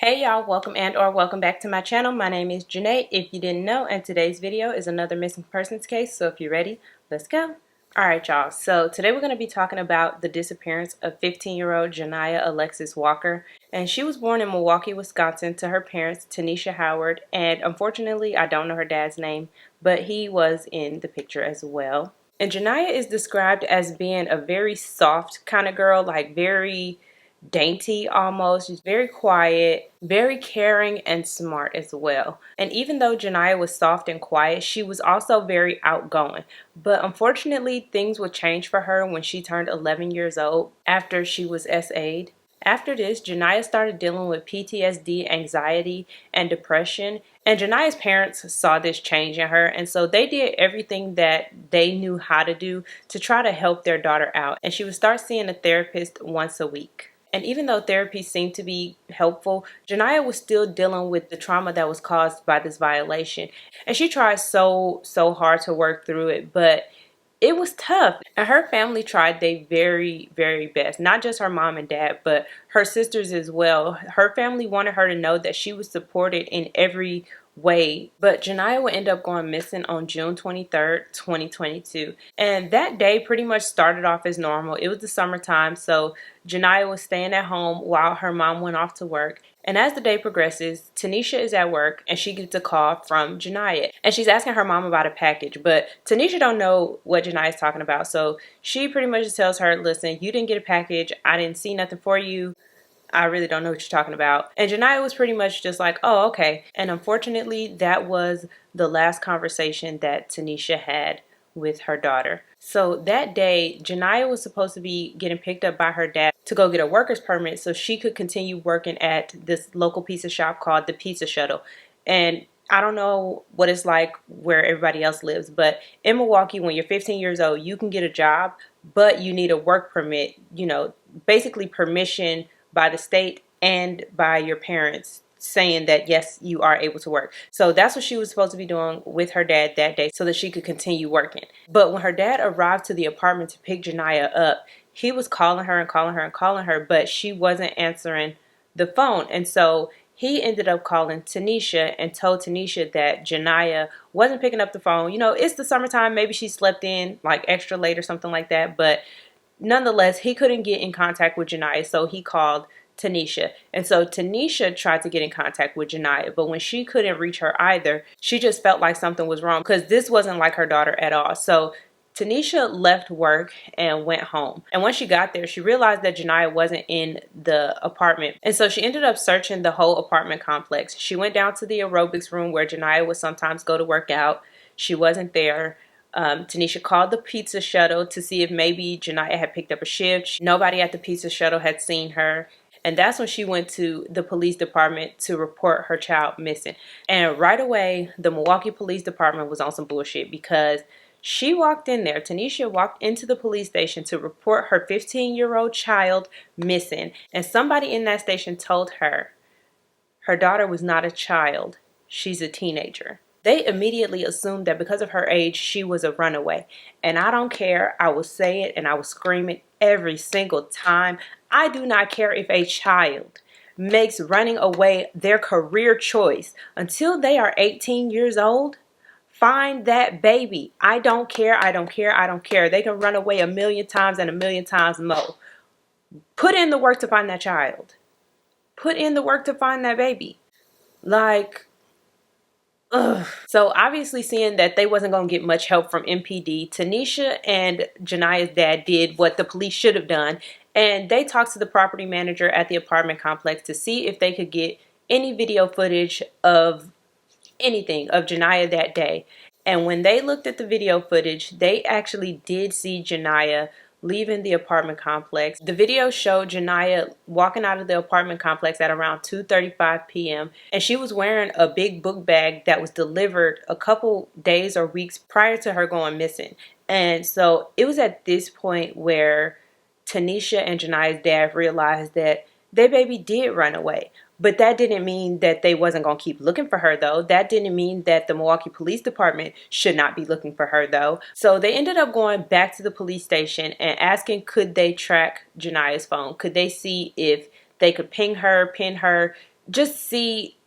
Hey y'all, welcome and or welcome back to my channel. My name is Janae, if you didn't know, and today's video is another missing persons case. So if you're ready, let's go. Alright y'all, so today we're going to be talking about the disappearance of 15-year-old Janiah Alexis Walker. And she was born in Milwaukee, Wisconsin to her parents, Tanisha Howard, and unfortunately I don't know her dad's name, but he was in the picture as well. And Janiah is described as being a very soft kind of girl, like very dainty almost. She's very quiet, very caring, and smart as well. And even though Joniah was soft and quiet, she was also very outgoing. But unfortunately, things would change for her when she turned 11 years old after she was SA'd. After this, Joniah started dealing with PTSD, anxiety, and depression. And Joniah's parents saw this change in her, and so they did everything that they knew how to do to try to help their daughter out. And she would start seeing a therapist once a week. And even though therapy seemed to be helpful, Joniah was still dealing with the trauma that was caused by this violation. And she tried so hard to work through it, but it was tough. And her family tried their very best. Not just her mom and dad, but her sisters as well. Her family wanted her to know that she was supported in every way. But Joniah would end up going missing on June 23rd, 2022. And that day pretty much started off as normal. It was the summertime, so Joniah was staying at home while her mom went off to work. And as the day progresses, Tanisha is at work and she gets a call from Joniah. And she's asking her mom about a package, but Tanisha don't know what Joniah is talking about. So she pretty much just tells her, listen, you didn't get a package. I didn't see nothing for you. I really don't know what you're talking about. And Joniah was pretty much just like, oh, okay. And unfortunately, that was the last conversation that Tanisha had with her daughter. So that day, Joniah was supposed to be getting picked up by her dad to go get a worker's permit so she could continue working at this local pizza shop called the Pizza Shuttle. And I don't know what it's like where everybody else lives, but in Milwaukee, when you're 15 years old, you can get a job, but you need a work permit, basically permission by the state and by your parents saying that yes, you are able to work. So that's what she was supposed to be doing with her dad that day so that she could continue working. But when her dad arrived to the apartment to pick Joniah up, he was calling her and calling her and calling her, but she wasn't answering the phone. And so he ended up calling Tanisha and told Tanisha that Joniah wasn't picking up the phone. It's the summertime. Maybe she slept in like extra late or something like that. But nonetheless, he couldn't get in contact with Joniah, so he called Tanisha. And so Tanisha tried to get in contact with Joniah, but when she couldn't reach her either, she just felt like something was wrong because this wasn't like her daughter at all. So Tanisha left work and went home. And when she got there, she realized that Joniah wasn't in the apartment. And so she ended up searching the whole apartment complex. She went down to the aerobics room where Joniah would sometimes go to work out. She wasn't there. Tanisha called the pizza shuttle to see if maybe Joniah had picked up a shift. Nobody at the pizza shuttle had seen her. And that's when she went to the police department to report her child missing. And right away, the Milwaukee Police Department was on some bullshit because she walked in there. Tanisha walked into the police station to report her 15-year-old child missing. And somebody in that station told her her daughter was not a child. She's a teenager. They immediately assumed that because of her age, she was a runaway. And I don't care. I will say it and I will scream it every single time. I do not care if a child makes running away their career choice. Until they are 18 years old, find that baby. I don't care. I don't care. I don't care. They can run away a million times and a million times more. Put in the work to find that child. Put in the work to find that baby. Like... Ugh. So obviously seeing that they wasn't going to get much help from MPD, Tanisha and Janiah's dad did what the police should have done. And they talked to the property manager at the apartment complex to see if they could get any video footage of anything of Joniah that day. And when they looked at the video footage, they actually did see Joniah leaving the apartment complex. The video showed Joniah walking out of the apartment complex at around 2:35 p.m. and she was wearing a big book bag that was delivered a couple days or weeks prior to her going missing. And so it was at this point where Tanisha and Joniah's dad realized that their baby did run away. But that didn't mean that they wasn't going to keep looking for her, though. That didn't mean that the Milwaukee Police Department should not be looking for her, though. So they ended up going back to the police station and asking could they track Joniah's phone. Could they see if they could ping her, pin her, just see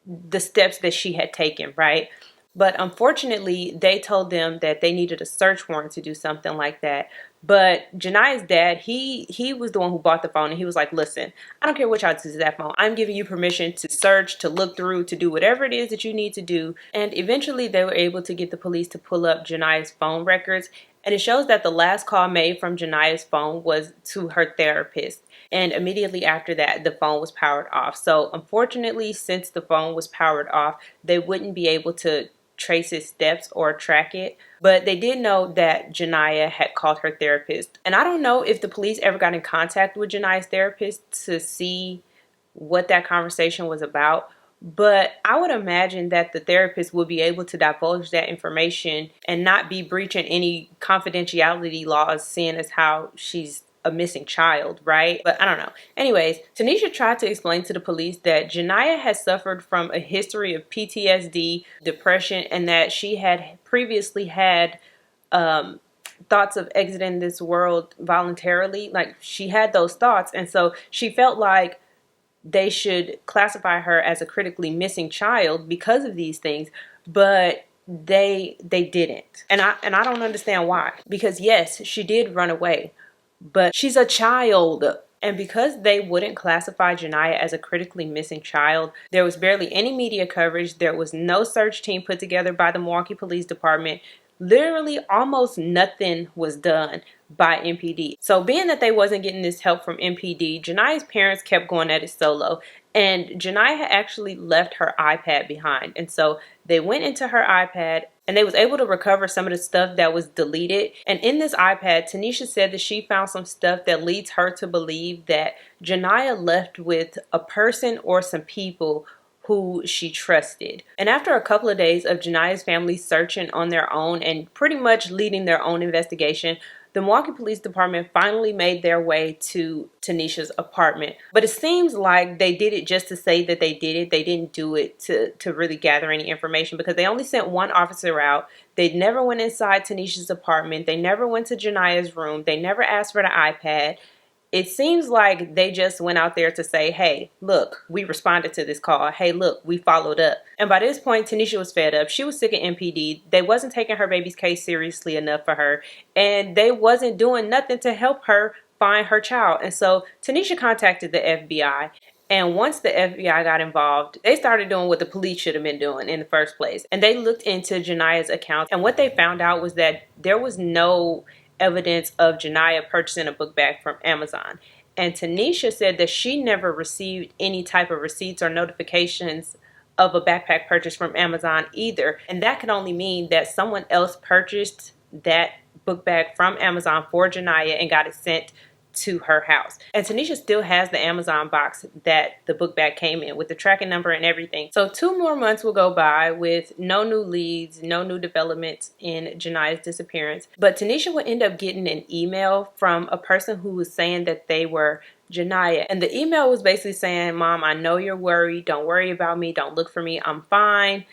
the steps that she had taken, right? But unfortunately, they told them that they needed a search warrant to do something like that. But Janiah's dad, he was the one who bought the phone, and he was like, listen, I don't care what y'all do to that phone. I'm giving you permission to search, to look through, to do whatever it is that you need to do. And eventually they were able to get the police to pull up Janiah's phone records. And it shows that the last call made from Janiah's phone was to her therapist. And immediately after that, the phone was powered off. So unfortunately, since the phone was powered off, they wouldn't be able to trace his steps or track it. But they did know that Joniah had called her therapist. And I don't know if the police ever got in contact with Joniah's therapist to see what that conversation was about. But I would imagine that the therapist would be able to divulge that information and not be breaching any confidentiality laws, seeing as how she's a missing child, right? But I don't know. Anyways, Tanisha tried to explain to the police that Janiah has suffered from a history of PTSD, depression, and that she had previously had thoughts of exiting this world voluntarily. Like, she had those thoughts, and so she felt like they should classify her as a critically missing child because of these things, but they didn't. And I don't understand why. Because yes, she did run away, but she's a child. And because they wouldn't classify Joniah as a critically missing child, there was barely any media coverage. There was no search team put together by the Milwaukee Police Department. Literally almost nothing was done by MPD. So being that they wasn't getting this help from MPD, Janiah's parents kept going at it solo. And Janiah had actually left her iPad behind. And so they went into her iPad and they was able to recover some of the stuff that was deleted. And in this iPad, Tanisha said that she found some stuff that leads her to believe that Joniah left with a person or some people who she trusted. And after a couple of days of Janiah's family searching on their own and pretty much leading their own investigation, the Milwaukee Police Department finally made their way to Tanisha's apartment. But it seems like they did it just to say that they did it. They didn't do it to really gather any information, because they only sent one officer out. They never went inside Tanisha's apartment. They never went to Janiah's room. They never asked for the iPad. It seems like they just went out there to say, hey, look, we responded to this call. Hey, look, we followed up. And by this point, Tanisha was fed up. She was sick of MPD. They wasn't taking her baby's case seriously enough for her. And they wasn't doing nothing to help her find her child. And so Tanisha contacted the FBI. And once the FBI got involved, they started doing what the police should have been doing in the first place. And they looked into Janiah's account. And what they found out was that there was no evidence of Joniah purchasing a book bag from Amazon. And Tanisha said that she never received any type of receipts or notifications of a backpack purchase from Amazon either. And that could only mean that someone else purchased that book bag from Amazon for Joniah and got it sent to her house. And Tanisha still has the Amazon box that the book bag came in with the tracking number and everything. So 2 more months will go by with no new leads, no new developments in Janiah's disappearance. But Tanisha would end up getting an email from a person who was saying that they were Joniah. And the email was basically saying, Mom, I know you're worried. Don't worry about me. Don't look for me. I'm fine.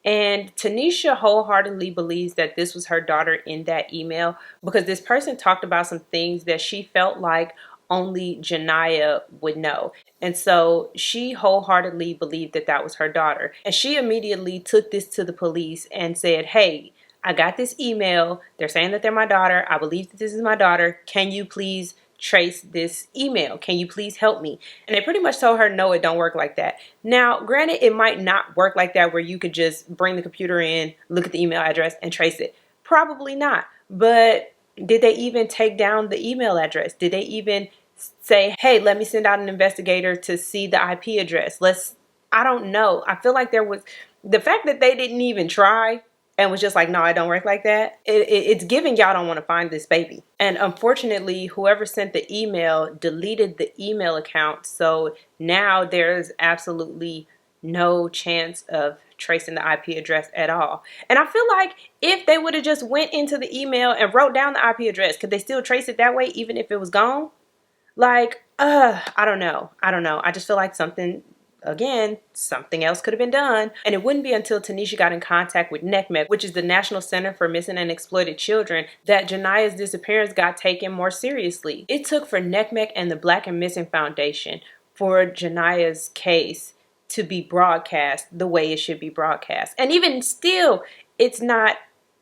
And Tanisha wholeheartedly believes that this was her daughter in that email, because this person talked about some things that she felt like only Janiah would know. And so she wholeheartedly believed that that was her daughter. And she immediately took this to the police and said, hey, I got this email. They're saying that they're my daughter. I believe that this is my daughter. Can you please trace this email? Can you please help me? And they pretty much told her, no, it don't work like that. Now, granted, it might not work like that where you could just bring the computer in, look at the email address, and trace it. Probably not. But did they even take down the email address? Did they even say, hey, let me send out an investigator to see the IP address? I don't know. I feel like there was, the fact that they didn't even try and was just like, no, it don't work like that. It's giving y'all don't want to find this baby. And unfortunately, whoever sent the email deleted the email account. So now there's absolutely no chance of tracing the IP address at all. And I feel like if they would have just went into the email and wrote down the IP address, could they still trace it that way even if it was gone? Like, I don't know. I just feel like something else could have been done. And it wouldn't be until Tanisha got in contact with NCMEC, which is the National Center for Missing and Exploited Children, that Janiah's disappearance got taken more seriously. It took for NCMEC and the Black and Missing Foundation for Janiah's case to be broadcast the way it should be broadcast. And even still, it's not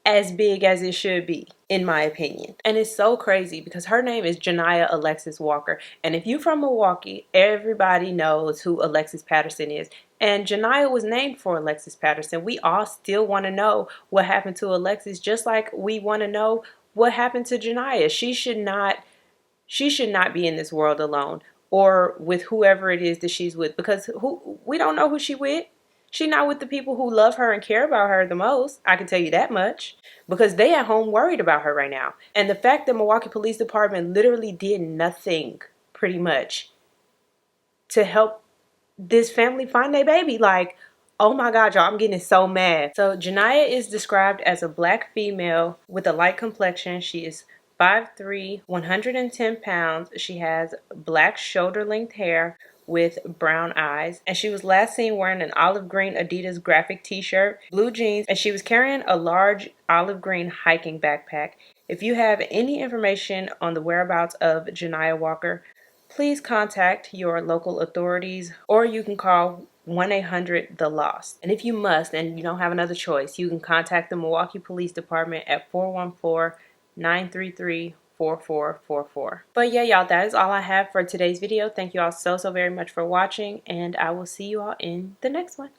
as big as it should be, in my opinion. And it's so crazy because her name is Joniah Alexis Walker. And if you're from Milwaukee, everybody knows who Alexis Patterson is. And Janiah was named for Alexis Patterson. We all still want to know what happened to Alexis, just like we want to know what happened to Janiah. She should not be in this world alone, or with whoever it is that she's with, because we don't know who she with. She's not with the people who love her and care about her the most. I can tell you that much, because they at home worried about her right now. And the fact that Milwaukee Police Department literally did nothing, pretty much, to help this family find their baby. Like, oh my God, y'all, I'm getting so mad. So Janiah is described as a black female with a light complexion. She is 5'3", 110 pounds. She has black shoulder-length hair with brown eyes. And she was last seen wearing an olive green Adidas graphic t-shirt, blue jeans, and she was carrying a large olive green hiking backpack. If you have any information on the whereabouts of Janiah Walker, please contact your local authorities, or you can call 1-800-THE-LOST. And if you must and you don't have another choice, you can contact the Milwaukee Police Department at 414-933-4444. But yeah, y'all, that is all I have for today's video. Thank you all so very much for watching, and I will see you all in the next one.